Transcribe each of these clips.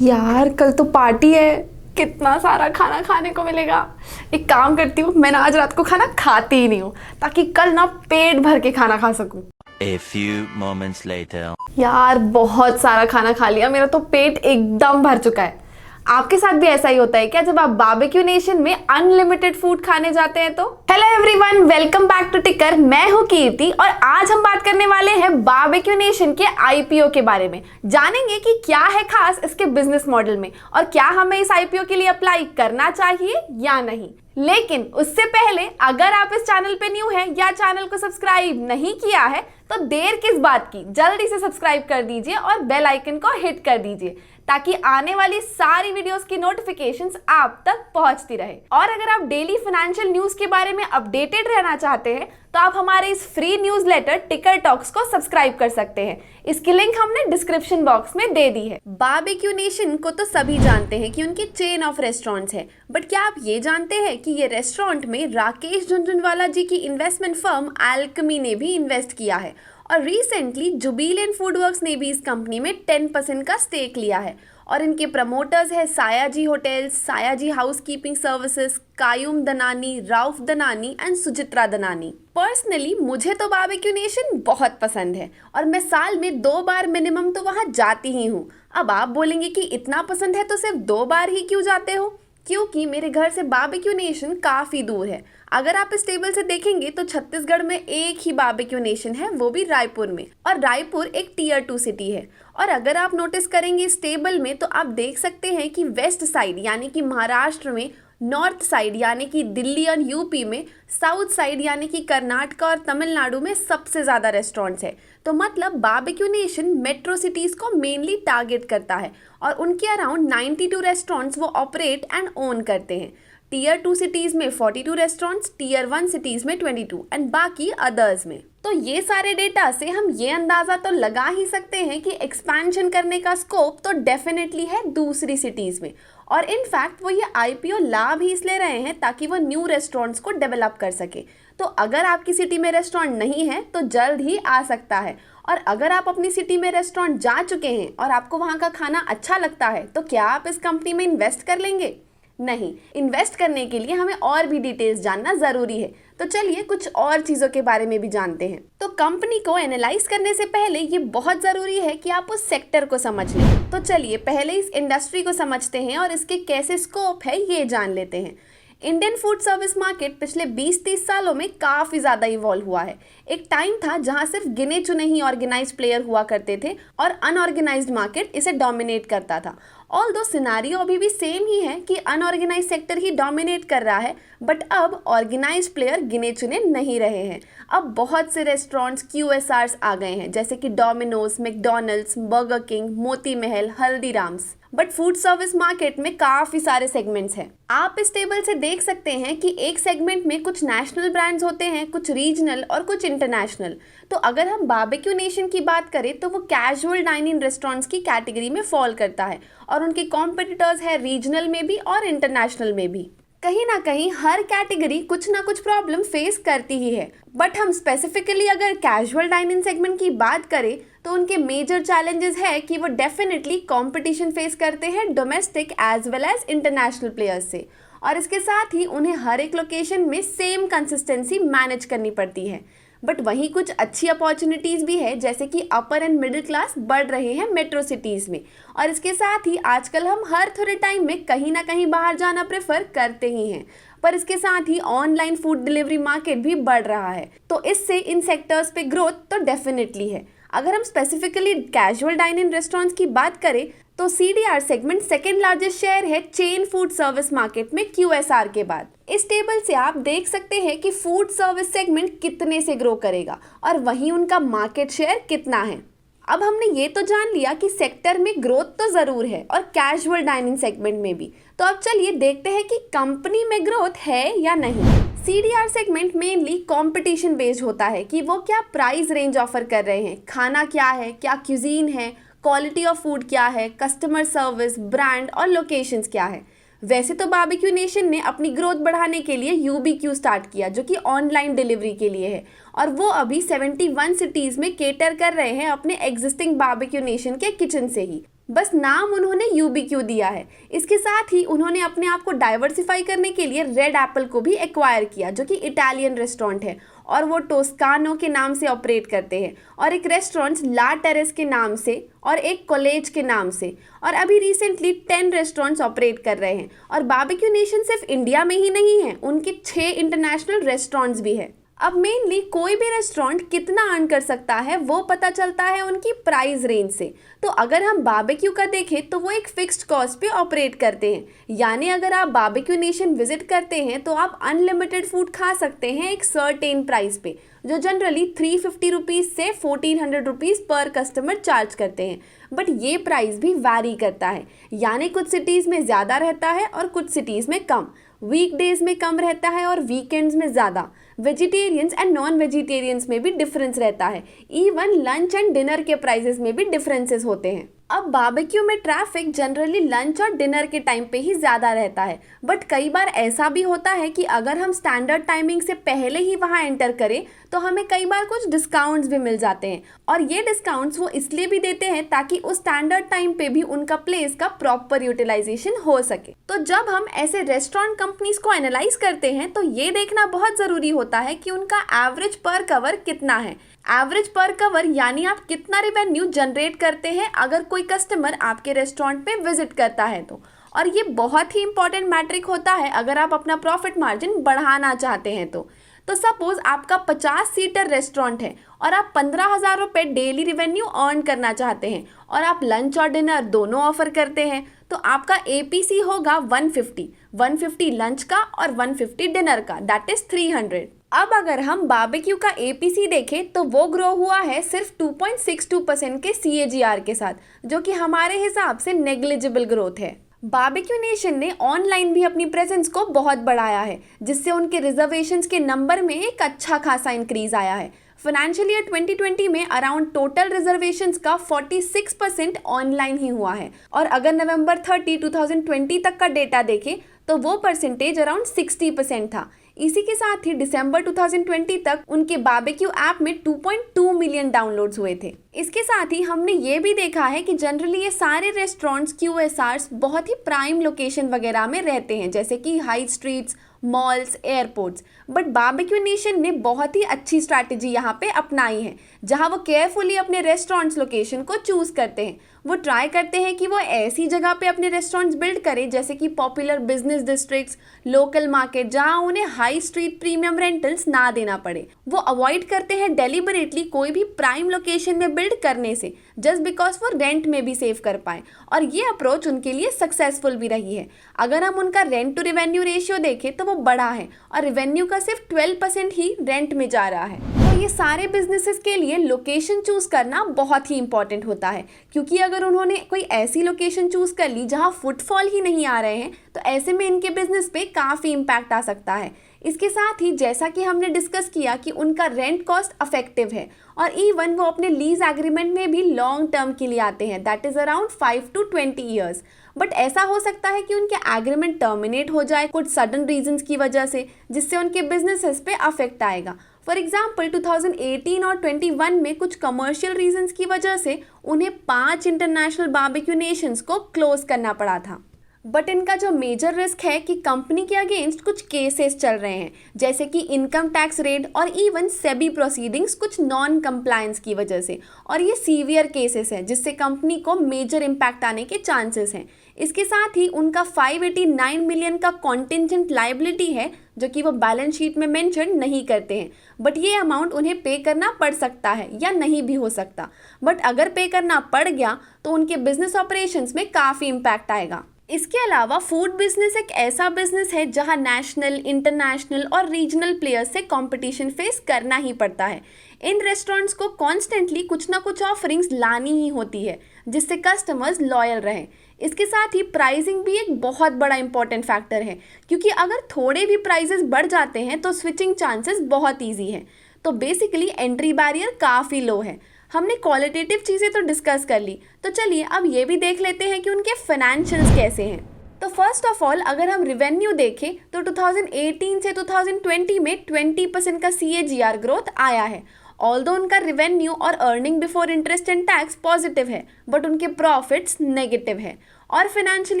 यार कल तो पार्टी है, कितना सारा खाना खाने को मिलेगा। एक काम करती हूँ, मैं ना आज रात को खाना खाती ही नहीं हूँ ताकि कल ना पेट भर के खाना खा सकूँ। A few moments later. यार बहुत सारा खाना खा लिया, मेरा तो पेट एकदम भर चुका है। आपके साथ भी ऐसा ही होता है क्या जब आप बारबेक्यू नेशन में अनलिमिटेड फूड खाने जाते हैं? तो hello everyone, welcome back to Ticker. मैं हूं कीर्ति और आज हम बात करने वाले हैं बारबेक्यू नेशन के आईपीओ के बारे में। जानेंगे कि क्या है खास इसके बिजनेस मॉडल में और क्या हमें इस आईपीओ के लिए अप्लाई करना चाहिए या नहीं। लेकिन उससे पहले अगर आप इस चैनल पे न्यू हैं या चैनल को सब्सक्राइब नहीं किया है तो देर किस बात की, जल्दी से सब्सक्राइब कर दीजिए और बेल आइकन को हिट कर दीजिए ताकि आने वाली सारी वीडियोस की नोटिफिकेशंस आप तक पहुंचती रहे। और अगर आप डेली फाइनेंशियल न्यूज के बारे में अपडेटेड रहना चाहते हैं तो आप हमारे इस फ्री न्यूज़लेटर टिकर टॉक्स को सब्सक्राइब कर सकते हैं। इसकी लिंक हमने डिस्क्रिप्शन बॉक्स में दे दी है। बारबेक्यू नेशन को तो सभी जानते हैं कि उनकी चेन ऑफ रेस्टोरेंट्स है, बट क्या आप ये जानते हैं कि ये रेस्टोरेंट में राकेश झुनझुनवाला जी की इन्वेस्टमेंट फर्म एल्केमी ने भी इन्वेस्ट किया है और रिसेंटली जुबिलेंट फूडवर्क्स ने भी इस कंपनी में 10% का स्टेक लिया है। और इनके प्रमोटर्स है Sayaji hotels, Sayaji housekeeping services, Qayum Danani, Rauf Danani and Suchitra Danani. Personally मुझे तो बारबेक्यू नेशन बहुत पसंद है और मैं साल में 2 बार मिनिमम तो वहाँ जाती ही हूँ। अब आप बोलेंगे कि इतना पसंद है तो सिर्फ 2 बार ही क्यों जाते हो? क्योंकि मेरे घर से बारबेक्यू नेशन काफ़ी दूर है। अगर आप इस टेबल से देखेंगे तो छत्तीसगढ़ में एक ही बारबेक्यू नेशन है, वो भी रायपुर में, और रायपुर एक टियर 2 सिटी है। और अगर आप नोटिस करेंगे इस टेबल में तो आप देख सकते हैं कि वेस्ट साइड यानी कि महाराष्ट्र में, नॉर्थ साइड यानी कि दिल्ली और यूपी में, साउथ साइड यानी कि कर्नाटक और तमिलनाडु में सबसे ज़्यादा रेस्टोरेंट्स है। तो मतलब बारबेक्यू नेशन मेट्रो सिटीज़ को मेनली टारगेट करता है और उनके अराउंड 92 रेस्टोरेंट्स वो ऑपरेट एंड ओन करते हैं। टियर 2 सिटीज़ में 42 रेस्टोरेंट्स, टियर 1 सिटीज़ में 22 एंड बाकी अदर्स में। तो ये सारे डेटा से हम ये अंदाज़ा तो लगा ही सकते हैं कि एक्सपेंशन करने का स्कोप तो डेफिनेटली है दूसरी सिटीज़ में। और इनफैक्ट वो ये आईपीओ लाभ ही इसलिए रहे हैं ताकि वो न्यू रेस्टोरेंट्स को डेवलप कर सके। तो अगर आपकी सिटी में रेस्टोरेंट नहीं है तो जल्द ही आ सकता है। और अगर आप अपनी सिटी में रेस्टोरेंट जा चुके हैं और आपको वहाँ का खाना अच्छा लगता है तो क्या आप इस कंपनी में इन्वेस्ट कर लेंगे? नहीं, इन्वेस्ट करने के लिए हमें और भी डिटेल्स जानना ज़रूरी है। तो चलिए कुछ और चीज़ों के बारे में भी जानते हैं। तो कंपनी को एनालाइज करने से पहले ये बहुत ज़रूरी है कि आप उस सेक्टर को समझ लें। तो चलिए पहले इस इंडस्ट्री को समझते हैं और इसके कैसे स्कोप है ये जान लेते हैं। इंडियन फूड सर्विस मार्केट पिछले 20-30 सालों में काफ़ी ज़्यादा इवॉल्व हुआ है। एक टाइम था जहां सिर्फ गिने चुने ही ऑर्गेनाइज्ड प्लेयर हुआ करते थे और अनऑर्गेनाइज्ड मार्केट इसे डोमिनेट करता था। ऑल्दो सिनारियो अभी भी सेम ही है कि अनऑर्गेनाइज्ड सेक्टर ही डोमिनेट कर रहा है, बट अब ऑर्गेनाइज्ड प्लेयर गिने चुने नहीं रहे हैं। अब बहुत से रेस्टोरेंट्स QSRs आ गए हैं जैसे कि Domino's, McDonald's, burger king, Moti Mahal, Haldiram's. But food service market में काफ़ी सारे सेगमेंट्स हैं। आप इस टेबल से देख सकते हैं कि एक सेगमेंट में कुछ नेशनल ब्रांड्स होते हैं, कुछ रीजनल और कुछ इंटरनेशनल। तो अगर हम बारबेक्यू नेशन की बात करें तो वो कैजुअल डाइनिंग रेस्टोरेंट्स की कैटेगरी में फॉल करता है और उनके कॉम्पिटिटर्स है रीजनल में भी और इंटरनेशनल में भी। कहीं ना कहीं हर कैटेगरी कुछ ना कुछ प्रॉब्लम फेस करती ही है, बट हम स्पेसिफिकली अगर कैजुअल डाइनिंग सेगमेंट की बात करें तो उनके मेजर चैलेंजेस है कि वो डेफिनेटली कंपटीशन फेस करते हैं domestic as well as international players से, और इसके साथ ही उन्हें हर एक लोकेशन में सेम कंसिस्टेंसी मैनेज करनी पड़ती है। बट वहीं कुछ अच्छी अपॉर्चुनिटीज़ भी है जैसे कि अपर एंड मिडिल क्लास बढ़ रहे हैं मेट्रो सिटीज़ में, और इसके साथ ही आजकल हम हर थोड़े टाइम में कहीं ना कहीं बाहर जाना प्रेफर करते ही हैं। पर इसके साथ ही ऑनलाइन फूड डिलीवरी मार्केट भी बढ़ रहा है, तो इससे इन सेक्टर्स पे ग्रोथ तो डेफिनेटली है। अगर हम स्पेसिफिकली कैजुअल डाइनिंग रेस्टोरेंट्स की बात करें तो CDR segment second largest share है चेन फूड सर्विस मार्केट में QSR के बाद। इस टेबल से आप देख सकते हैं कि फूड सर्विस सेगमेंट कितने से ग्रो करेगा और वहीं उनका मार्केट शेयर कितना है। अब हमने ये तो जान लिया कि सेक्टर में ग्रोथ तो ज़रूर है और कैजुअल डाइनिंग सेगमेंट में भी। तो अब चलिए देखते हैं कि कंपनी में ग्रोथ है या नहीं। CDR segment mainly competition based होता है कि वो क्या प्राइस रेंज ऑफर कर रहे हैं, खाना क्या है, क्या क्यूजीन है, क्वालिटी ऑफ फूड क्या है, कस्टमर सर्विस, ब्रांड और लोकेशंस क्या है। वैसे तो बारबेक्यू नेशन ने अपनी ग्रोथ बढ़ाने के लिए UBQ स्टार्ट किया जो कि ऑनलाइन डिलीवरी के लिए है, और वो अभी 71 सिटीज़ में केटर कर रहे हैं अपने एग्जिस्टिंग बारबेक्यू नेशन के किचन से ही। बस नाम उन्होंने यूबीक्यू दिया है। इसके साथ ही उन्होंने अपने आप को डाइवर्सिफाई करने के लिए रेड एप्पल को भी एक्वायर किया, जो कि इटालियन रेस्टोरेंट है और वो टोस्कानो के नाम से ऑपरेट करते हैं, और एक रेस्टोरेंट ला टेरेस के नाम से और एक कॉलेज के नाम से, और अभी रिसेंटली 10 रेस्टोरेंट्स ऑपरेट कर रहे हैं। और बारबेक्यू नेशन सिर्फ इंडिया में ही नहीं है, उनके 6 इंटरनेशनल रेस्टोरेंट्स भी है। अब मेनली कोई भी रेस्टोरेंट कितना अर्न कर सकता है वो पता चलता है उनकी प्राइस रेंज से। तो अगर हम बारबेक्यू का देखें तो वो एक फिक्स्ड कॉस्ट पे ऑपरेट करते हैं, यानी अगर आप बारबेक्यू नेशन विजिट करते हैं तो आप अनलिमिटेड फूड खा सकते हैं एक सर्टेन प्राइस पे, जो जनरली 350 रुपीज़ से 1400 रुपीज़ पर कस्टमर चार्ज करते हैं। बट ये प्राइस भी वैरी करता है, यानी कुछ सिटीज़ में ज़्यादा रहता है और कुछ सिटीज़ में कम, वीकडेज में कम रहता है और वीकेंड्स में ज़्यादा, वेजिटेरियंस एंड नॉन वेजिटेरियंस में भी डिफरेंस रहता है, इवन लंच एंड डिनर के प्राइसेस में भी डिफरेंसेस होते हैं। अब बारबेक्यू में ट्रैफिक जनरली लंच और डिनर के टाइम पे ही ज़्यादा रहता है, बट कई बार ऐसा भी होता है कि अगर हम स्टैंडर्ड टाइमिंग से पहले ही वहाँ एंटर करें तो हमें कई बार कुछ डिस्काउंट्स भी मिल जाते हैं, और ये डिस्काउंट्स वो इसलिए भी देते हैं ताकि उस स्टैंडर्ड टाइम पे भी उनका प्लेस का प्रॉपर यूटिलाइजेशन हो सके। तो जब हम ऐसे रेस्टोरेंट कंपनीज को एनालाइज करते हैं तो ये देखना बहुत ज़रूरी होता है कि उनका एवरेज पर कवर कितना है। एवरेज पर कवर यानी आप कितना रेवेन्यू जनरेट करते हैं अगर कोई कस्टमर आपके रेस्टोरेंट पे विजिट करता है तो, और ये बहुत ही इंपॉर्टेंट मैट्रिक होता है अगर आप अपना प्रॉफिट मार्जिन बढ़ाना चाहते हैं तो सपोज आपका 50 सीटर रेस्टोरेंट है और आप 15,000 रुपये डेली रेवेन्यू अर्न करना चाहते हैं और आप लंच और डिनर दोनों ऑफर करते हैं, तो आपका APC होगा 150 लंच का और 150 डिनर का, दैट इज 300। अब अगर हम बारबेक्यू का APC देखें तो वो ग्रो हुआ है सिर्फ 2.62% के CAGR के साथ, जो कि हमारे हिसाब से नेग्लिजिबल ग्रोथ है। बारबेक्यू नेशन ने ऑनलाइन भी अपनी प्रेजेंस को बहुत बढ़ाया है, जिससे उनके रिजर्वेशंस के नंबर में एक अच्छा खासा इंक्रीज आया है। फाइनेंशियल ईयर 2020 में अराउंड टोटल रिजर्वेशंस का 46% ऑनलाइन ही हुआ है, और अगर नवंबर 30, 2020 तक का डेटा देखें तो वो परसेंटेज अराउंड 60% था। इसी के साथ ही दिसंबर 2020 तक उनके बारबेक्यू ऐप में 2.2 मिलियन डाउनलोड्स हुए थे। इसके साथ ही हमने ये भी देखा है कि जनरली ये सारे रेस्टोरेंट्स QSRs बहुत ही प्राइम लोकेशन वगैरह में रहते हैं, जैसे कि high streets, malls, airports. But Barbeque Nation ने बहुत ही अच्छी स्ट्रैटेजी यहाँ पे अपनाई है, जहाँ वो केयरफुली अपने रेस्टोरेंट्स लोकेशन को चूज करते हैं। वो ट्राई करते हैं कि वो ऐसी जगह पे अपने रेस्टोरेंट्स बिल्ड करें जैसे कि popular business districts, local market, जहाँ उन्हें हाई स्ट्रीट प्रीमियम रेंटल्स ना देना पड़े। वो अवॉइड करते हैं डेलिबरेटली कोई भी प्राइम लोकेशन में बिल्ड करने से, जस्ट बिकॉज वो रेंट में भी सेव कर पाए, और ये अप्रोच उनके लिए सक्सेसफुल भी रही है। अगर हम उनका रेंट टू रेवेन्यू रेशियो देखें तो वो बड़ा है और रेवेन्यू का सिर्फ 12% ही रेंट में जा रहा है। तो ये सारे बिजनेसेस के लिए लोकेशन चूज करना बहुत ही इंपॉर्टेंट होता है, क्योंकि अगर उन्होंने कोई ऐसी लोकेशन चूज कर ली जहाँ फुटफॉल ही नहीं आ रहे हैं तो ऐसे में इनके बिजनेस पे काफ़ी इम्पैक्ट आ सकता है। इसके साथ ही जैसा कि हमने डिस्कस किया कि उनका रेंट कॉस्ट अफेक्टिव है, और इवन वो अपने लीज एग्रीमेंट में भी लॉन्ग टर्म के लिए आते हैं, that is around 5 to 20 years. But ऐसा हो सकता है कि उनके एग्रीमेंट टर्मिनेट हो जाए कुछ सडन रीजंस की वजह से, जिससे उनके बिजनेसेस पे अफेक्ट आएगा। फॉर एग्जाम्पल 2018 और 21 में कुछ कमर्शियल रीजंस की वजह से उन्हें 5 इंटरनेशनल बारबेक्यू नेशंस को क्लोज करना पड़ा था। बट इनका जो मेजर रिस्क है कि कंपनी के अगेंस्ट कुछ केसेस चल रहे हैं, जैसे कि इनकम टैक्स रेड और इवन सेबी प्रोसीडिंग्स कुछ नॉन कंप्लायंस की वजह से, और ये सीवियर केसेस हैं जिससे कंपनी को मेजर इम्पैक्ट आने के चांसेस हैं। इसके साथ ही उनका 589 मिलियन का कॉन्टिजेंट लायबिलिटी है, जो कि वो बैलेंस शीट में मेंशन नहीं करते हैं, बट ये अमाउंट उन्हें पे करना पड़ सकता है या नहीं भी हो सकता। बट अगर पे करना पड़ गया तो उनके बिजनेस ऑपरेशंस में काफ़ी इम्पैक्ट आएगा। इसके अलावा फूड बिजनेस एक ऐसा बिजनेस है जहां नेशनल, इंटरनेशनल और रीजनल प्लेयर्स से कंपटीशन फेस करना ही पड़ता है। इन रेस्टोरेंट्स को कॉन्स्टेंटली कुछ ना कुछ ऑफरिंग्स लानी ही होती है जिससे कस्टमर्स लॉयल रहें। इसके साथ ही प्राइसिंग भी एक बहुत बड़ा इंपॉर्टेंट फैक्टर है, क्योंकि अगर थोड़े भी प्राइसेस बढ़ जाते हैं तो स्विचिंग चांसेस बहुत ईजी है। तो बेसिकली एंट्री बैरियर काफ़ी लो है। हमने क्वालिटेटिव चीज़ें तो डिस्कस कर ली, तो चलिए अब ये भी देख लेते हैं कि उनके फाइनेंशियल्स कैसे हैं। तो फर्स्ट ऑफ ऑल अगर हम रिवेन्यू देखें तो 2018 से 2020 में 20% का CAGR ग्रोथ आया है, ऑल्दो उनका रेवेन्यू और earning before interest and tax positive है, बट उनके प्रॉफिट्स नेगेटिव है। और फाइनेंशियल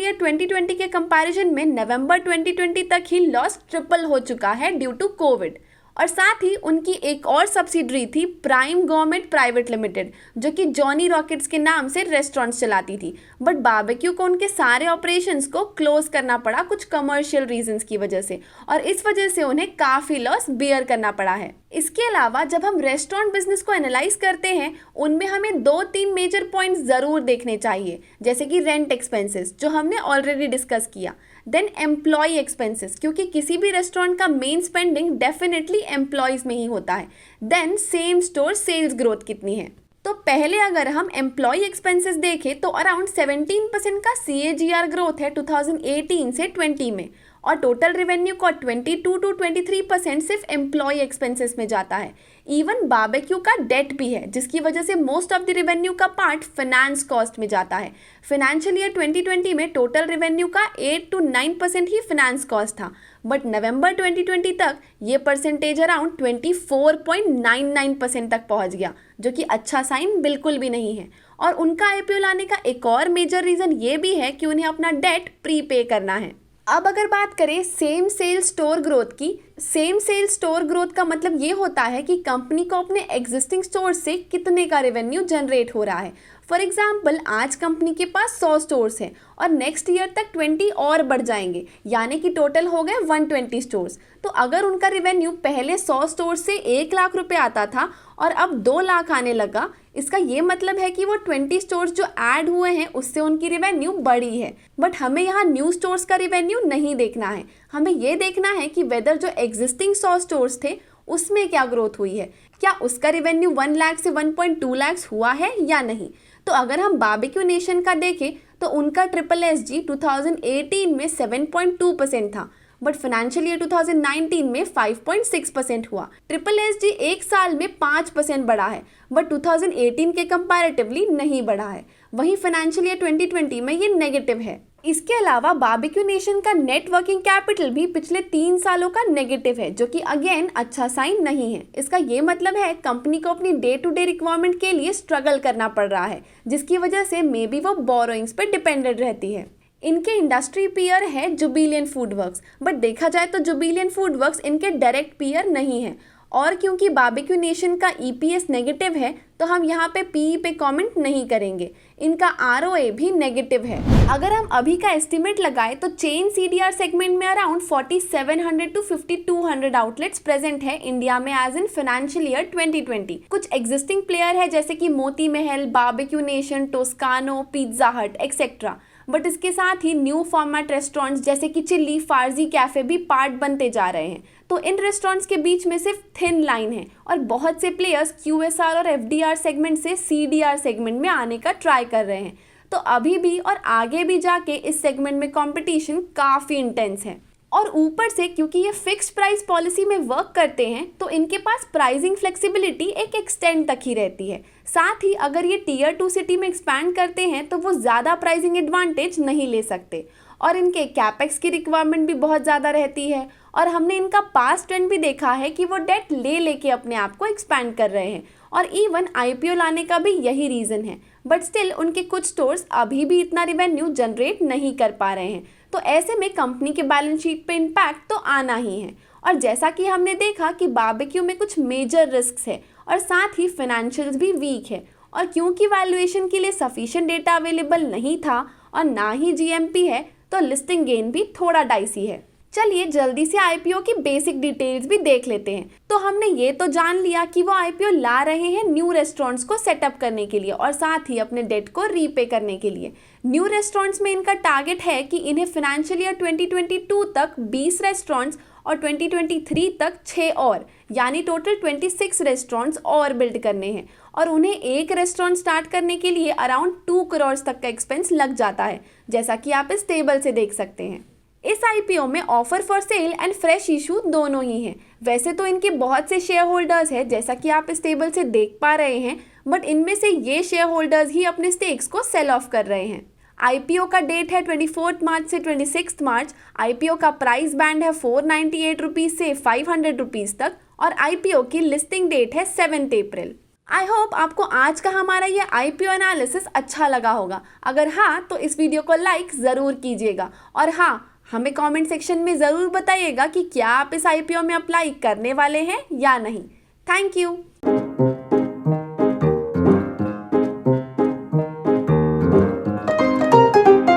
ईयर 2020 के कंपैरिजन में नवंबर 2020 तक ही लॉस ट्रिपल हो चुका है ड्यू टू कोविड। और साथ ही उनकी एक और सब्सिडरी थी प्राइम गवर्नमेंट प्राइवेट लिमिटेड, जो कि जॉनी रॉकेट्स के नाम से रेस्टोरेंट्स चलाती थी, बट बारबेक्यू को उनके सारे ऑपरेशंस को क्लोज करना पड़ा कुछ कमर्शियल रीजंस की वजह से, और इस वजह से उन्हें काफ़ी लॉस बियर करना पड़ा है। इसके अलावा जब हम रेस्टोरेंट बिजनेस को एनालाइज करते हैं, उनमें हमें 2-3 मेजर पॉइंट्स ज़रूर देखने चाहिए, जैसे कि रेंट एक्सपेंसेस जो हमने ऑलरेडी डिस्कस किया, देन एम्प्लॉय एक्सपेंसेस, क्योंकि किसी भी रेस्टोरेंट का मेन स्पेंडिंग डेफिनेटली एम्प्लॉयज़ में ही होता है, then same store sales growth कितनी है। तो पहले अगर हम एम्प्लॉय एक्सपेंसेस देखें तो अराउंड 17% का CAGR ग्रोथ है 2018 से 20 में, और टोटल रेवेन्यू का 22 to 23% सिर्फ एम्प्लॉय एक्सपेंसेस में जाता है। इवन बारबेक्यू का डेट भी है, जिसकी वजह से मोस्ट ऑफ द रेवेन्यू का पार्ट फाइनेंस कॉस्ट में जाता है। फाइनेंशियल ईयर 2020 में टोटल रेवेन्यू का 8 to 9% ही फाइनेंस कॉस्ट था, बट नवंबर 2020 तक ये परसेंटेज अराउंड 24.99% तक पहुंच गया, जो कि अच्छा साइन बिल्कुल भी नहीं है। और उनका IPO लाने का एक और मेजर रीज़न ये भी है कि उन्हें अपना डेट प्रीपे करना है। अब अगर बात करें सेम सेल स्टोर ग्रोथ की, सेम सेल स्टोर ग्रोथ का मतलब ये होता है कि कंपनी को अपने एग्जिस्टिंग स्टोर से कितने का रेवेन्यू जनरेट हो रहा है। फॉर एग्जाम्पल, आज कंपनी के पास 100 स्टोर्स हैं और नेक्स्ट ईयर तक 20 और बढ़ जाएंगे, यानी कि टोटल हो गए 120 स्टोर्स। तो अगर उनका रेवेन्यू पहले 100 स्टोर्स से 1 लाख रुपए आता था और अब 2 लाख आने लगा, इसका ये मतलब है कि वो 20 स्टोर्स जो ऐड हुए हैं उससे उनकी रेवेन्यू बढ़ी है। बट हमें यहाँ न्यू स्टोर्स का रेवेन्यू नहीं देखना है, हमें ये देखना है कि वेदर जो एग्जिस्टिंग 100 स्टोर्स थे उसमें क्या ग्रोथ हुई है, क्या उसका रेवेन्यू 1 लाख से 1.2 लाख हुआ है या नहीं। तो अगर हम बारबेक्यू नेशन का देखें तो उनका SSG 2018 में 7.2% था, बट फाइनेंशियल ईयर 2019 में 5.6% हुआ। SSG एक साल में 5% बढ़ा है, बट 2018 के कंपैरेटिवली नहीं बढ़ा है। वहीं फाइनेंशियल ईयर 2020 में ये नेगेटिव है। इसके अलावा बारबेक्यू नेशन का नेट वर्किंग कैपिटल भी पिछले 3 सालों का नेगेटिव है, जो कि अगेन अच्छा साइन नहीं है। इसका ये मतलब है कंपनी को अपनी डे टू डे रिक्वायरमेंट के लिए स्ट्रगल करना पड़ रहा है, जिसकी वजह से मे बी वो बोरोइंग्स पर डिपेंडेंट रहती है। इनके इंडस्ट्री पीयर है जुबिलियंट फूडवर्क्स, बट देखा जाए तो जुबिलियंट फूडवर्क्स इनके डायरेक्ट पीयर नहीं है। और क्योंकि बारबेक्यू नेशन का EPS नेगेटिव है, तो हम यहाँ पे PE पे कमेंट नहीं करेंगे। इनका ROA भी नेगेटिव है। अगर हम अभी का एस्टिमेट लगाएं तो चेन CDR सेगमेंट में अराउंड 4700 to 5200 आउटलेट्स प्रेजेंट है इंडिया में एज इन फाइनेंशियल ईयर 2020। कुछ एग्जिस्टिंग प्लेयर है जैसे कि Moti Mahal, Barbeque Nation, टोस्कानो, pizza हट एक्सेट्रा, बट इसके साथ ही न्यू फॉर्मेट रेस्टोरेंट्स जैसे कि चिल्ली, फार्जी कैफे भी पार्ट बनते जा रहे हैं। तो इन रेस्टोरेंट्स के बीच में सिर्फ थिन लाइन है और बहुत से प्लेयर्स QSR और FDR सेगमेंट से CDR सेगमेंट में आने का ट्राई कर रहे हैं। तो अभी भी और आगे भी जाके इस सेगमेंट में कंपटीशन काफ़ी इंटेंस है। और ऊपर से क्योंकि ये फिक्स्ड प्राइस पॉलिसी में वर्क करते हैं, तो इनके पास प्राइसिंग फ्लेक्सिबिलिटी एक एक्सटेंड तक ही रहती है। साथ ही अगर ये Tier 2 सिटी में एक्सपैंड करते हैं तो वो ज़्यादा प्राइसिंग एडवांटेज नहीं ले सकते, और इनके कैपेक्स की रिक्वायरमेंट भी बहुत ज़्यादा रहती है। और हमने इनका पास्ट ट्रेंड भी देखा है कि वो डेट लेके अपने आप को एक्सपैंड कर रहे हैं, और इवन IPO लाने का भी यही रीज़न है। बट स्टिल उनके कुछ स्टोर्स अभी भी इतना रेवेन्यू जनरेट नहीं कर पा रहे हैं। तो ऐसे में कंपनी के बैलेंस शीट पे इम्पैक्ट तो आना ही है। और जैसा कि हमने देखा कि बारबेक्यू में कुछ मेजर रिस्क्स है और साथ ही फाइनेंशियल्स भी वीक है, और क्योंकि वैल्यूएशन के लिए सफिशिएंट डेटा अवेलेबल नहीं था और ना ही GMP है, तो लिस्टिंग गेन भी थोड़ा डाइसी है। चलिए जल्दी से IPO की बेसिक डिटेल्स भी देख लेते हैं। तो हमने ये तो जान लिया कि वो IPO ला रहे हैं न्यू रेस्टोरेंट्स को सेटअप करने के लिए और साथ ही अपने डेट को रीपे करने के लिए। न्यू रेस्टोरेंट्स में इनका टारगेट है कि इन्हें फाइनेंशियल ईयर 2022 तक 20 रेस्टोरेंट्स और 2023 तक 6 और, यानी टोटल 26 रेस्टोरेंट्स और बिल्ड करने हैं। और उन्हें एक रेस्टोरेंट स्टार्ट करने के लिए अराउंड 2 करोड़ तक का एक्सपेंस लग जाता है, जैसा कि आप इस टेबल से देख सकते हैं। इस IPO में offer for sale and fresh issue दोनों ही हैं। वैसे तो इनके बहुत से शेयर होल्डर्स हैं, जैसा कि आप इस टेबल से देख पा रहे हैं, बट इनमें से ये शेयर होल्डर्स ही अपने स्टेक्स को सेल ऑफ कर रहे हैं। IPO का डेट है 24 मार्च से 26 मार्च। IPO का प्राइस बैंड है 498 रुपीज़ से 500 रुपीज़ तक, और IPO की लिस्टिंग डेट है 7 अप्रैल। आई होप आपको आज का हमारा ये IPO एनालिसिस अच्छा लगा होगा। अगर हाँ तो इस वीडियो को लाइक ज़रूर कीजिएगा और हाँ हमें कमेंट सेक्शन में ज़रूर बताइएगा कि क्या आप इस IPO में अप्लाई करने वाले हैं या नहीं। Thank you.